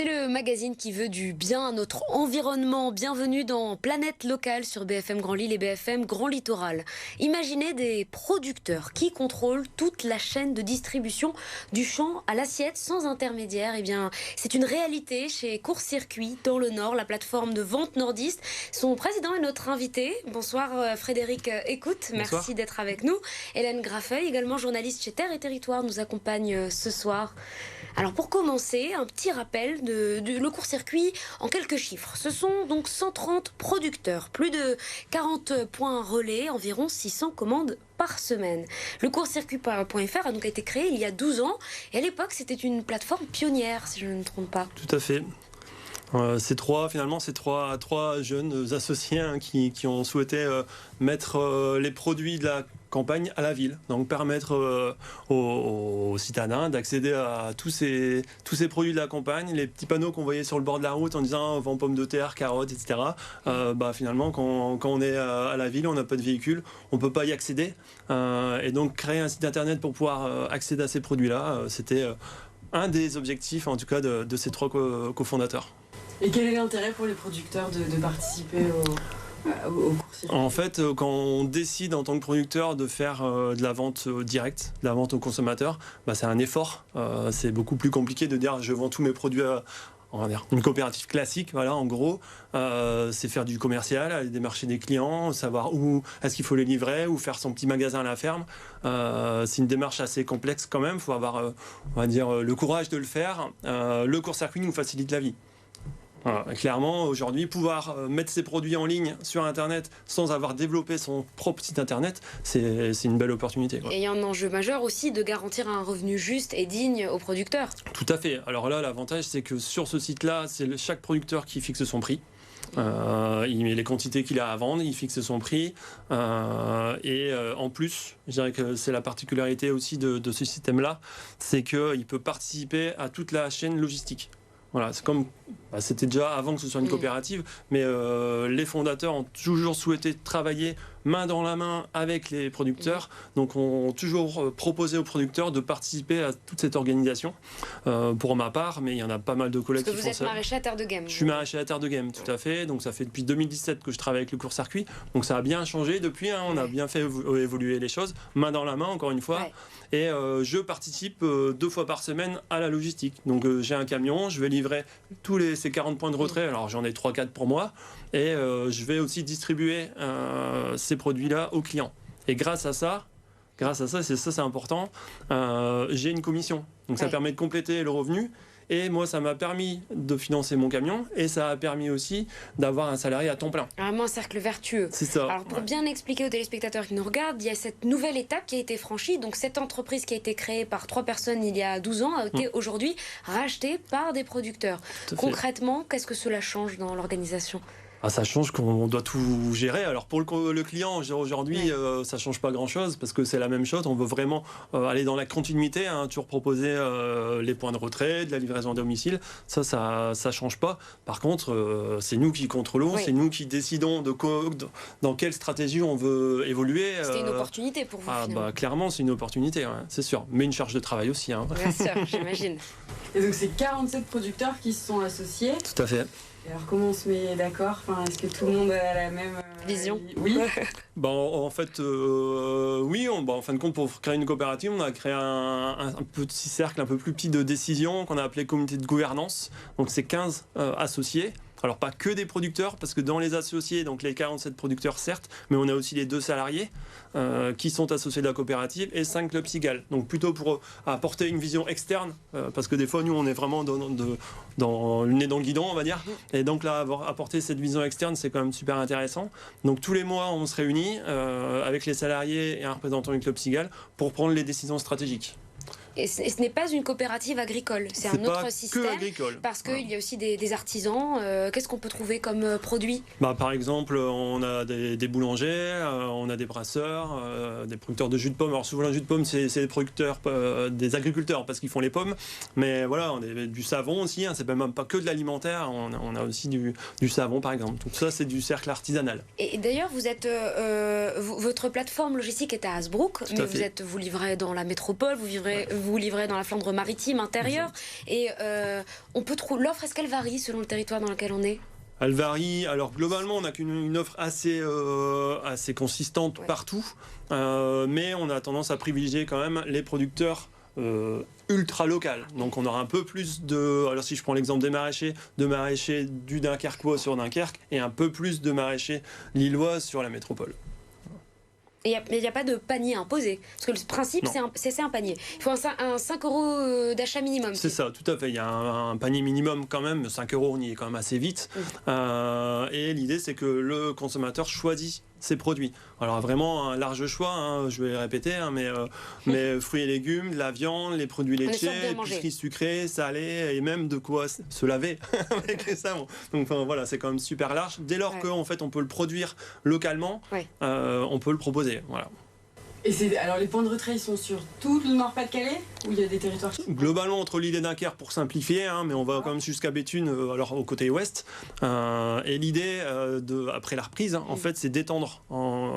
C'est le magazine qui veut du bien à notre environnement. Bienvenue dans Planète Locale sur BFM Grand Lille et BFM Grand Littoral. Imaginez des producteurs qui contrôlent toute la chaîne de distribution du champ à l'assiette sans intermédiaire. Eh bien, c'est une réalité chez Court Circuit dans le Nord, la plateforme de vente nordiste. Son président est notre invité. Bonsoir Frédéric Écoute, merci Bonsoir. d'être avec nous. Hélène Graffeuil, également journaliste chez Terre et Territoire, nous accompagne ce soir. Alors pour commencer, un petit rappel de le court-circuit en quelques chiffres. Ce sont donc 130 producteurs, plus de 40 points relais, environ 600 commandes par semaine. Le court-circuit.fr a donc été créé il y a 12 ans et à l'époque c'était une plateforme pionnière, si je ne me trompe pas. Tout à fait. C'est trois jeunes associés qui ont souhaité mettre les produits de la campagne à la ville, donc permettre aux citadins d'accéder à tous ces produits de la campagne, les petits panneaux qu'on voyait sur le bord de la route en disant vend pommes de terre, carottes, etc. Finalement, quand on est à la ville, on n'a pas de véhicule, on ne peut pas y accéder. Et donc créer un site internet pour pouvoir accéder à ces produits-là, c'était un des objectifs, en tout cas, de ces trois cofondateurs. Et quel est l'intérêt pour les producteurs de participer au court-circuit ? En fait, quand on décide en tant que producteur de faire de la vente directe, de la vente aux consommateurs, c'est un effort. C'est beaucoup plus compliqué de dire je vends tous mes produits à une coopérative classique. Voilà, en gros, c'est faire du commercial, aller démarcher des clients, savoir où est-ce qu'il faut les livrer, ou faire son petit magasin à la ferme. C'est une démarche assez complexe quand même. Il faut avoir, le courage de le faire. Le court-circuit nous facilite la vie. Voilà. Clairement, aujourd'hui, pouvoir mettre ses produits en ligne sur Internet sans avoir développé son propre site Internet, c'est une belle opportunité, quoi. Et il y a un enjeu majeur aussi de garantir un revenu juste et digne aux producteurs. Tout à fait. Alors là, l'avantage, c'est que sur ce site-là, c'est chaque producteur qui fixe son prix. Il met les quantités qu'il a à vendre, il fixe son prix. En plus, je dirais que c'est la particularité aussi de ce système-là, c'est qu'il peut participer à toute la chaîne logistique. Voilà, c'est comme c'était déjà avant que ce soit une coopérative, mais les fondateurs ont toujours souhaité travailler main dans la main avec les producteurs, donc ont toujours proposé aux producteurs de participer à toute cette organisation. Pour ma part, mais il y en a pas mal de collègues qui font ça. Parce que vous êtes maraîcher à Terre de Game. Je suis maraîcher à Terre de Game, tout à fait. Donc ça fait depuis 2017 que je travaille avec le court-circuit. Donc ça a bien changé depuis. On a bien fait évoluer les choses, main dans la main, encore une fois. Ouais. Et je participe 2 fois par semaine à la logistique. Donc j'ai un camion, je vais livrer tous ces 40 points de retrait. Alors j'en ai 3-4 pour moi. Et je vais aussi distribuer ces produits-là aux clients. Et grâce à ça, c'est important, j'ai une commission. Donc ça permet de compléter le revenu. Et moi, ça m'a permis de financer mon camion et ça a permis aussi d'avoir un salarié à temps plein. Vraiment un cercle vertueux. C'est ça. Alors pour bien expliquer aux téléspectateurs qui nous regardent, il y a cette nouvelle étape qui a été franchie. Donc cette entreprise qui a été créée par 3 personnes il y a 12 ans a été aujourd'hui rachetée par des producteurs. Concrètement, qu'est-ce que cela change dans l'organisation ? Ça change qu'on doit tout gérer. Alors pour le client, aujourd'hui, ça change pas grand-chose parce que c'est la même chose. On veut vraiment aller dans la continuité, toujours proposer les points de retrait, de la livraison à domicile. Ça change pas. Par contre, c'est nous qui contrôlons, c'est nous qui décidons dans quelle stratégie on veut évoluer. C'était une opportunité pour vous. Clairement, c'est une opportunité, c'est sûr. Mais une charge de travail aussi. Bien sûr, j'imagine. Et donc c'est 47 producteurs qui se sont associés. Tout à fait. Et alors comment on se met d'accord ? Est-ce que tout le monde a la même vision ? Oui. En fait, oui. En fin de compte, pour créer une coopérative, on a créé un petit cercle un peu plus petit de décision qu'on a appelé comité de gouvernance. Donc c'est 15 associés. Alors pas que des producteurs, parce que dans les associés, donc les 47 producteurs certes, mais on a aussi les 2 salariés qui sont associés de la coopérative et 5 clubs cigales. Donc plutôt pour apporter une vision externe, parce que des fois nous on est vraiment dans le nez dans le guidon, on va dire. Et donc là, apporter cette vision externe, c'est quand même super intéressant. Donc tous les mois, on se réunit avec les salariés et un représentant du club cigale pour prendre les décisions stratégiques. Et ce n'est pas une coopérative agricole, c'est un autre système. Parce qu'il y a aussi des artisans. Qu'est-ce qu'on peut trouver comme produit ? Par exemple, on a des boulangers, on a des brasseurs, des producteurs de jus de pomme. Alors souvent, le jus de pomme, c'est des producteurs, des agriculteurs parce qu'ils font les pommes. Mais voilà, on a du savon aussi. C'est même pas que de l'alimentaire. On a aussi du savon, par exemple. Donc ça, c'est du cercle artisanal. Et d'ailleurs, vous êtes, votre plateforme logistique est à Hasbrook, mais vous livrez dans la métropole, vous vous livrez dans la Flandre maritime intérieure. Et on peut trouver l'offre, est-ce qu'elle varie selon le territoire dans lequel on est? Elle varie. Alors globalement, on n'a qu'une offre assez consistante partout, mais on a tendance à privilégier quand même les producteurs ultra local. Donc on aura un peu plus de... Alors si je prends l'exemple des maraîchers, de maraîchers du Dunkerquois sur Dunkerque et un peu plus de maraîchers lillois sur la métropole. Et il n'y a pas de panier imposé. Parce que le principe, c'est un panier. Il faut un 5 € d'achat minimum. C'est ça, tout à fait. Il y a un panier minimum quand même. 5 €, on y est quand même assez vite. Et l'idée, c'est que le consommateur choisit ses produits. Alors vraiment un large choix, hein, je vais répéter, hein, mais fruits et légumes, de la viande, les produits laitiers, épiceries sucrées, salées, et même de quoi se laver avec les savons. Donc enfin, voilà, c'est quand même super large. Dès lors qu'en fait on peut le produire localement, on peut le proposer. Voilà. Et alors les points de retrait, ils sont sur tout le Nord-Pas-de-Calais ou il y a des territoires? Globalement entre Lille et Dunkerque pour simplifier, hein, mais on va quand même jusqu'à Béthune, alors au côté ouest. Et l'idée, après la reprise, en fait, c'est d'étendre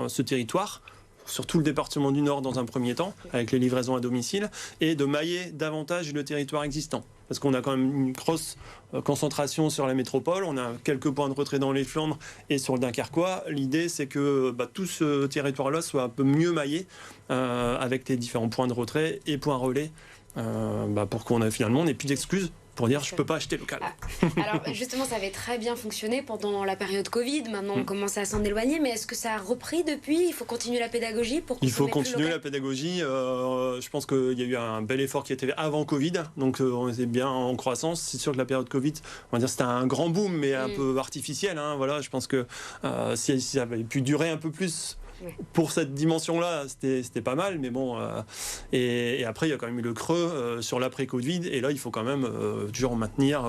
ce territoire sur tout le département du Nord dans un premier temps, avec les livraisons à domicile, et de mailler davantage le territoire existant. Parce qu'on a quand même une grosse concentration sur la métropole, on a quelques points de retrait dans les Flandres et sur le Dunkerquois. L'idée, c'est que tout ce territoire-là soit un peu mieux maillé, avec les différents points de retrait et points relais, pour qu'on n'ait plus d'excuses pour dire je peux pas acheter local. Alors justement, ça avait très bien fonctionné pendant la période Covid. Maintenant, on commence à s'en éloigner. Mais est-ce que ça a repris depuis? Il faut continuer la pédagogie pour consommer. Il faut continuer la pédagogie. Je pense qu'il y a eu un bel effort qui a été fait avant Covid. Donc on était bien en croissance. C'est sûr que la période Covid, on va dire c'était un grand boom, mais un peu artificiel. Hein, voilà, je pense que si ça avait pu durer un peu plus. Pour cette dimension-là, c'était pas mal, mais bon. Et après, il y a quand même eu le creux sur l'après-Covid. Et là, il faut quand même toujours maintenir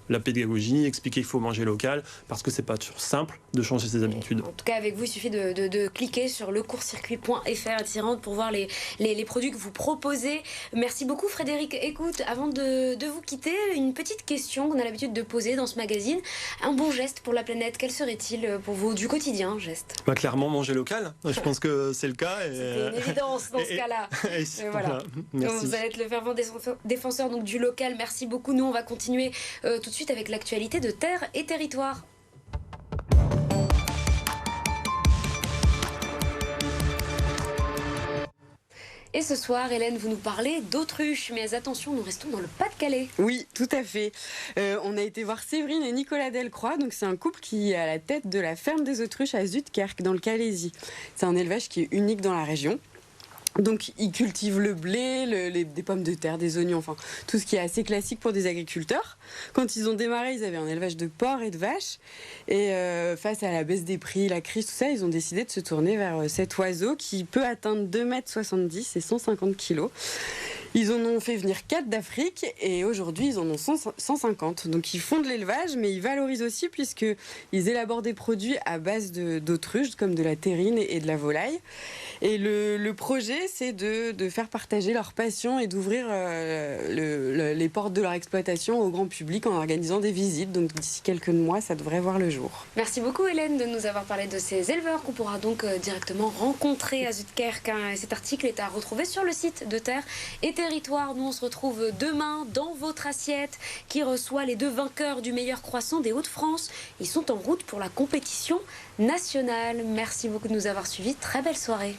la pédagogie, expliquer qu'il faut manger local, parce que c'est pas toujours simple de changer ses habitudes. En tout cas, avec vous, il suffit de cliquer sur lecourscircuit.fr attirante pour voir les produits que vous proposez. Merci beaucoup, Frédéric. Écoute, avant de vous quitter, une petite question qu'on a l'habitude de poser dans ce magazine. Un bon geste pour la planète, quel serait-il pour vous du quotidien, geste? Clairement, manger local. Je pense que c'est le cas. C'était une évidence dans ce cas-là. Voilà. Merci. Vous allez être le fervent défenseur donc, du local. Merci beaucoup. Nous, on va continuer tout de suite avec l'actualité de Terre et Territoire. Et ce soir, Hélène, vous nous parlez d'autruche. Mais attention, nous restons dans le Pas-de-Calais. Oui, tout à fait. On a été voir Séverine et Nicolas Delcroix. Donc, c'est un couple qui est à la tête de la ferme des autruches à Zuidkerk, dans le Calaisis. C'est un élevage qui est unique dans la région. Donc, ils cultivent le blé, des pommes de terre, des oignons, enfin, tout ce qui est assez classique pour des agriculteurs. Quand ils ont démarré, ils avaient un élevage de porcs et de vaches. Et face à la baisse des prix, la crise, tout ça, ils ont décidé de se tourner vers cet oiseau qui peut atteindre 2,70 m et 150 kg. Ils en ont fait venir 4 d'Afrique et aujourd'hui, ils en ont 150. Donc, ils font de l'élevage, mais ils valorisent aussi puisqu'ils élaborent des produits à base d'autruche, comme de la terrine et de la volaille. Et le projet, c'est de faire partager leur passion et d'ouvrir les portes de leur exploitation au grand public en organisant des visites. Donc, d'ici quelques mois, ça devrait voir le jour. Merci beaucoup, Hélène, de nous avoir parlé de ces éleveurs qu'on pourra donc directement rencontrer à Zuidkerk. Cet article est à retrouver sur le site de Terre et Territoire. Nous, on se retrouve demain dans votre assiette qui reçoit les 2 vainqueurs du meilleur croissant des Hauts-de-France. Ils sont en route pour la compétition nationale. Merci beaucoup de nous avoir suivis. Très belle soirée.